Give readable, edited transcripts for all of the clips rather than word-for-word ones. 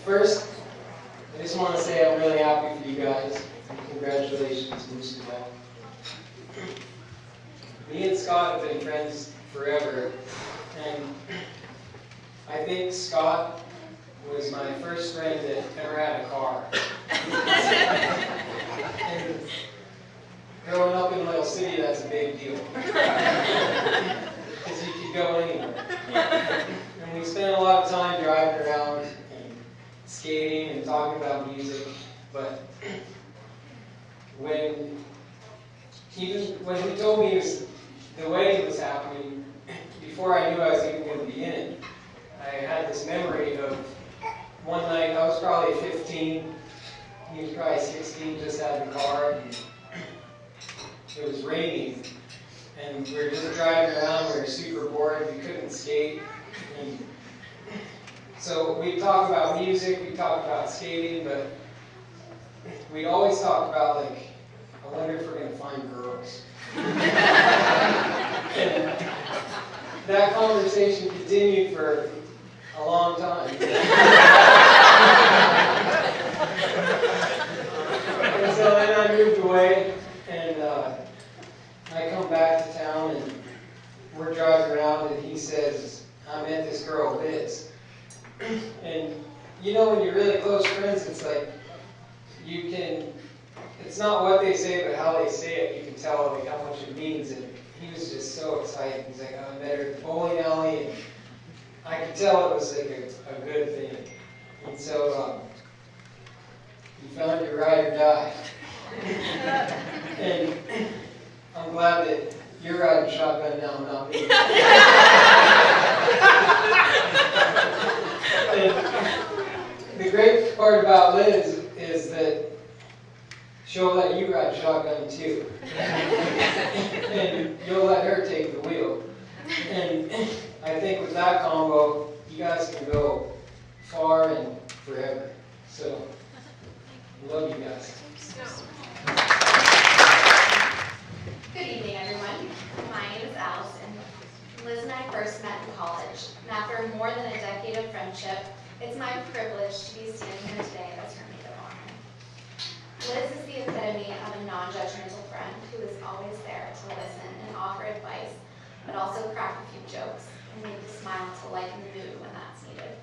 First, I just want to say I'm really happy for you guys. And congratulations, most of all. Me and Scott have been friends forever, and I think Scott was my first friend that ever had a car. And growing up in Little City, that's a big deal. Because you could go anywhere. And we spent a lot of time driving around and skating and talking about music, but when he told me the wedding was happening, before I knew I was even going to be in it, I had this memory of one night. I was probably 15, he was probably 16, just had the car, and it was raining, and we were just driving around. We were super bored, we couldn't skate, and so we'd talk about music, we'd talk about skating, but we'd always talk about, like, I wonder if we're going to find girls. And that conversation continued for a long time. And so then I moved away, and I come back to town, and we're driving around, and he says, I met this girl, Liz. And you know, when you're really close friends, it's like, it's not what they say, but how they say it, you can tell like how much it means. And he was just so excited. He's like, I met her at the bowling alley, and I could tell it was like a good thing. And so you found your ride or die. And I'm glad that you're riding shotgun now, not me. And the great part about Liz is that she'll let you ride shotgun too. And you'll let her take the wheel. And I think with that combo, you guys can go far and forever. So, love you guys. Good evening, everyone. My name is Allison. Liz and I first met in college, and after more than a decade of friendship, it's my privilege to be standing here today as her maid of honor. Liz is the epitome of a non-judgmental friend who is always there to listen and offer advice, but also crack a few jokes and make you smile to lighten the mood when that's needed.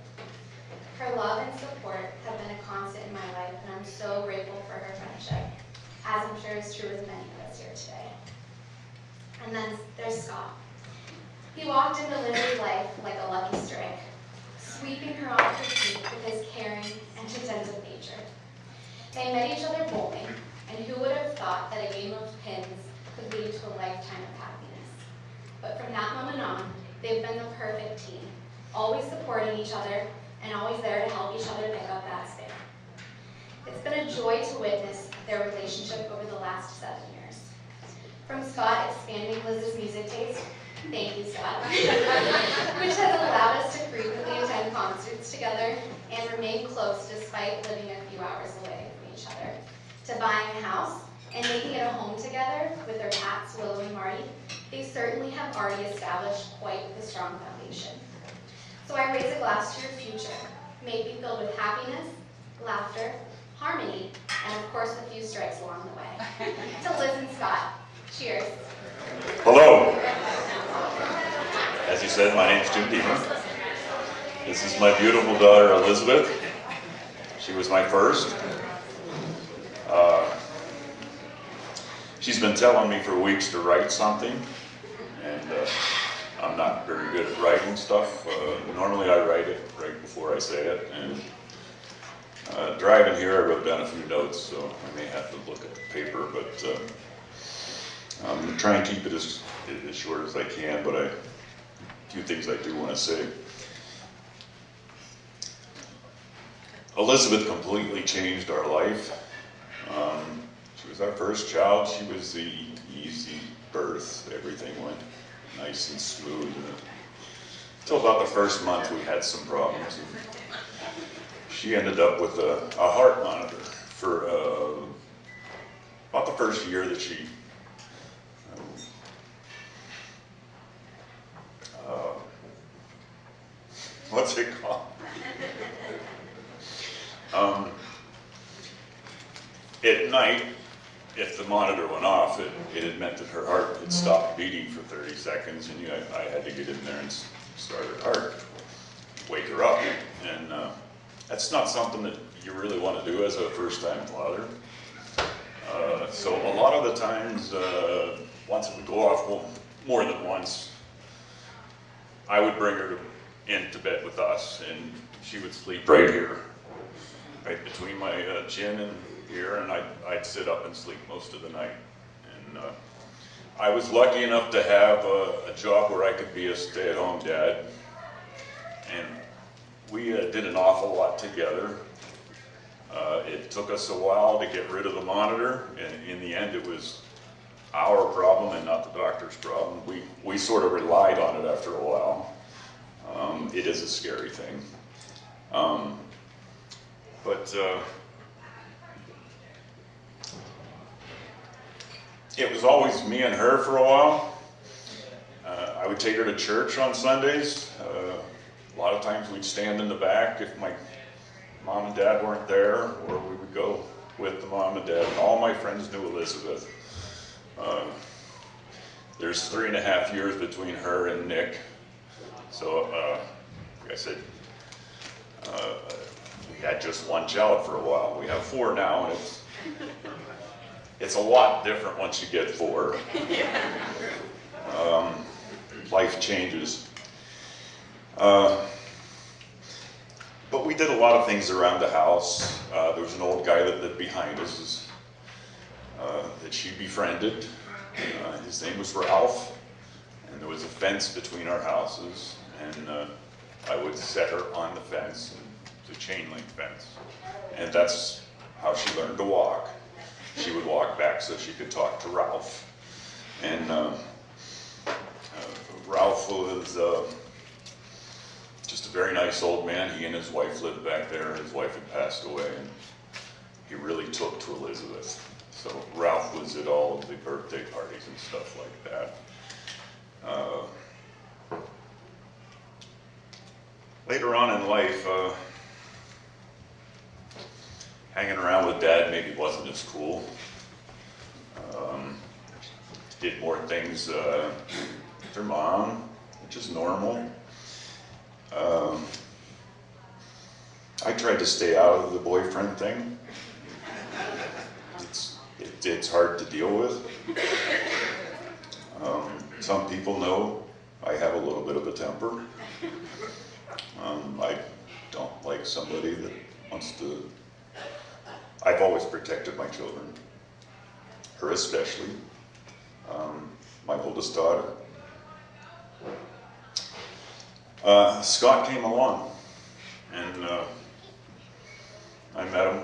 Her love and support have been a constant in my life, and I'm so grateful for her friendship, as I'm sure is true with many of us here today. And then there's Scott. He walked into Lindsay's life like a lucky strike, sweeping her off her feet with his caring and attentive nature. They met each other bowling, and who would have thought that a game of pins could lead to a lifetime of happiness? But from that moment on, they've been the perfect team, always supporting each other and always there to help each other pick up that spin. It's been a joy to witness their relationship over the last 7 years. From Scott expanding Liz's music taste, thank you, Scott, which has allowed us to frequently attend concerts together and remain close despite living a few hours away from each other, to buying a house and making it a home together with their cats, Willow and Marty. They certainly have already established quite the strong foundation. So I raise a glass to your future. May it be filled with happiness, laughter, harmony, and of course a few strikes along the way. To Liz and Scott, cheers. Hello. As you said, my name's Deemer. This is my beautiful daughter, Elizabeth. She was my first. She's been telling me for weeks to write something, and I'm not very good at writing stuff. Normally I write it right before I say it, and driving here I wrote down a few notes, so I may have to look at the paper, but I'm going to try and keep it as short as I can, but a few things I do want to say. Elizabeth completely changed our life. She was our first child. She was the easy birth. Everything went nice and smooth. Until about the first month we had some problems. She ended up with a heart monitor for about the first year that she what's it called? At night, if the monitor went off, it had meant that her heart had stopped beating for 30 seconds, and I had to get in there and start her heart, wake her up. And that's not something that you really want to do as a first-time father. So a lot of the times, once it would go off, well, more than once, I would bring her into bed with us, and she would sleep right here, right between my chin and here, and I'd sit up and sleep most of the night. And I was lucky enough to have a job where I could be a stay-at-home dad, and we did an awful lot together. It took us a while to get rid of the monitor, and in the end it was our problem and not the doctor's problem. We sort of relied on it after a while. It is a scary thing. But it was always me and her for a while. I would take her to church on Sundays. A lot of times we'd stand in the back if my mom and dad weren't there, or we would go with the mom and dad. All my friends knew Elizabeth. There's 3.5 years between her and Nick. So, like I said, we had just one child for a while. We have 4 now, and it's a lot different once you get 4. Life changes. But we did a lot of things around the house. There was an old guy that lived behind us that she befriended. His name was Ralph, and there was a fence between our houses, and I would set her on the fence. It's a chain link fence, and that's how she learned to walk. She would walk back so she could talk to Ralph. And Ralph was just a very nice old man. He and his wife lived back there. His wife had passed away, and he really took to Elizabeth. So Ralph was at all of the birthday parties and stuff like that. Later on in life, hanging around with Dad maybe wasn't as cool. Did more things with her mom, which is normal. I tried to stay out of the boyfriend thing. It's hard to deal with. Some people know I have a little bit of a temper. I don't like somebody that wants to... I've always protected my children, her especially, my oldest daughter. Scott came along, and I met him,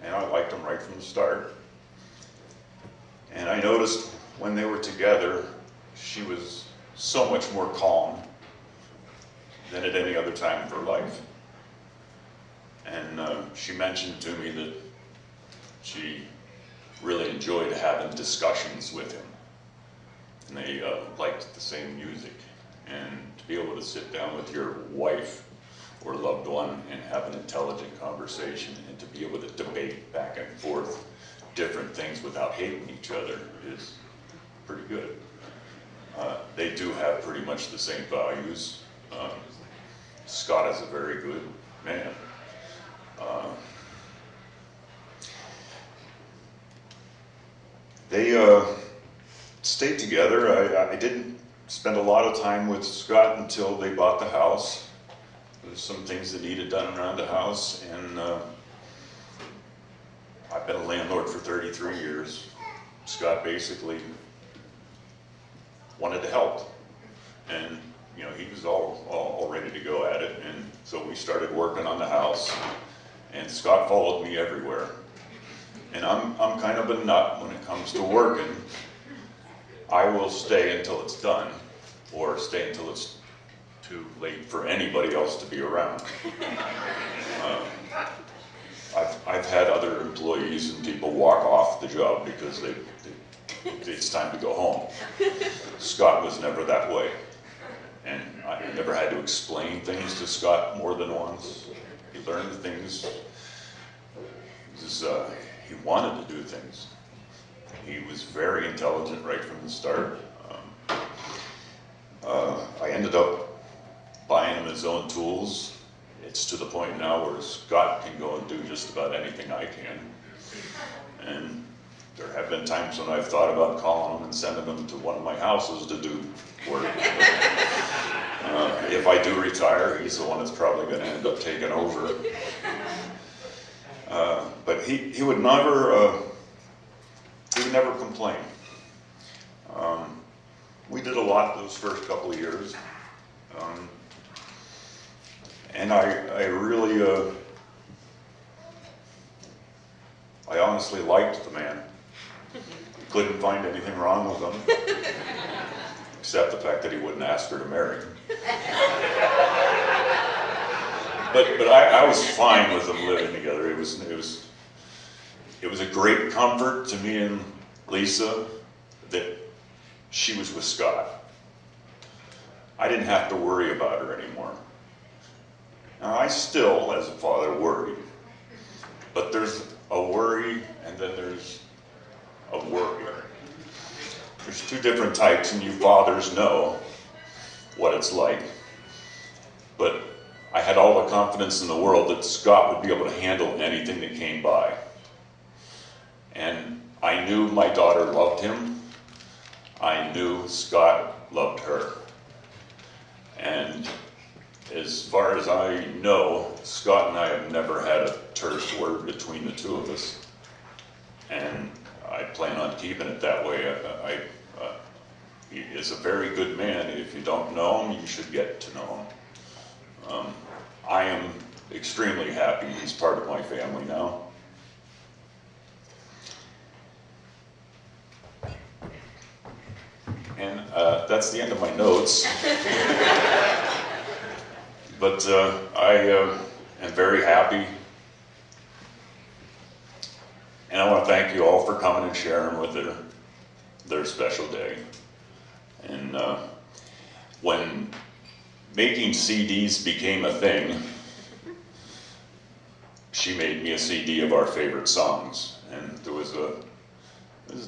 and I liked him right from the start. And I noticed when they were together, she was so much more calm than at any other time of her life. And she mentioned to me that she really enjoyed having discussions with him. And they liked the same music. And to be able to sit down with your wife or loved one and have an intelligent conversation, and to be able to debate back and forth different things without hating each other is pretty good. They do have pretty much the same values. Scott is a very good man. They stayed together. I didn't spend a lot of time with Scott until they bought the house. There's some things that needed done around the house, and I've been a landlord for 33 years. Scott basically wanted to help, and you know, he was all ready to go at it, and so we started working on the house, and Scott followed me everywhere. And I'm kind of a nut when it comes to working. I will stay until it's done, or stay until it's too late for anybody else to be around. I've had other employees and people walk off the job because it's time to go home. Scott was never that way. And I never had to explain things to Scott more than once. learned things. He wanted to do things. He was very intelligent right from the start. I ended up buying him his own tools. It's to the point now where Scott can go and do just about anything I can. And there have been times when I've thought about calling him and sending him to one of my houses to do work. If I do retire, he's the one that's probably going to end up taking over. But he would never complain. We did a lot those first couple of years. And I really, I honestly liked the man. Couldn't find anything wrong with him, except the fact that he wouldn't ask her to marry him. But I was fine with them living together. It was a great comfort to me and Lisa that she was with Scott. I didn't have to worry about her anymore. Now, I still, as a father, worry. But there's a worry, and then there's a worry. There's two different types, and you fathers know what it's like. But I had all the confidence in the world that Scott would be able to handle anything that came by. And I knew my daughter loved him. I knew Scott loved her. And as far as I know, Scott and I have never had a terse word between the two of us. And I plan on keeping it that way. He is a very good man. If you don't know him, you should get to know him. I am extremely happy he's part of my family now. And that's the end of my notes. But I am very happy. And I want to thank you all for coming and sharing with their special day. And when making CDs became a thing, she made me a CD of our favorite songs. And there was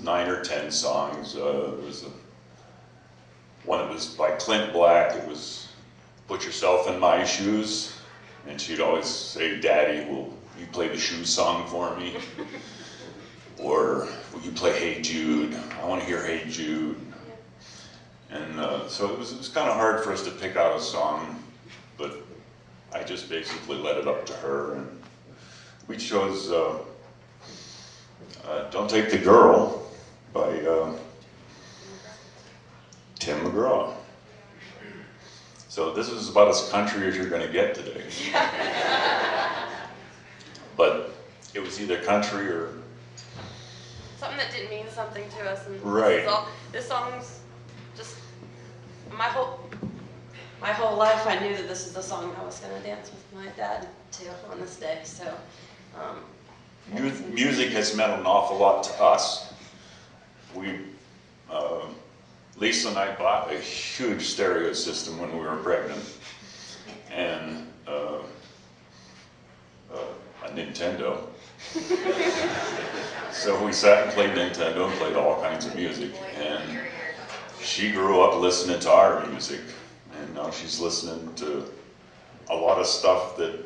9 or 10 songs. There was one that was by Clint Black. It was Put Yourself in My Shoes. And she'd always say, Daddy, will you play the shoe song for me? Or will you play Hey Jude? I want to hear Hey Jude. And so it was kind of hard for us to pick out a song, but I just basically let it up to her. And we chose Don't Take the Girl by Tim McGraw. So this is about as country as you're going to get today. But it was either country or something that didn't mean something to us. And right. This song's just my whole life. I knew that this is the song I was going to dance with my dad to on this day. So music has meant an awful lot to us. Lisa and I bought a huge stereo system when we were pregnant, and a Nintendo. So we sat and played Nintendo and played all kinds of music. And she grew up listening to our music, and now she's listening to a lot of stuff that,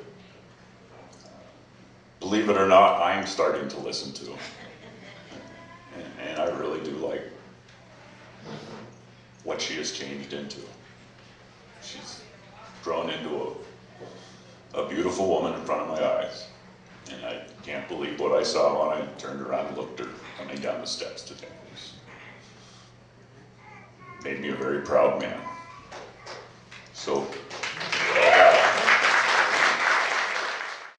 believe it or not, I'm starting to listen to. And I really do like what she has changed into. She's grown into a beautiful woman in front of my eyes. And I can't believe what I saw when I turned around and looked at her coming down the steps today. It made me a very proud man. So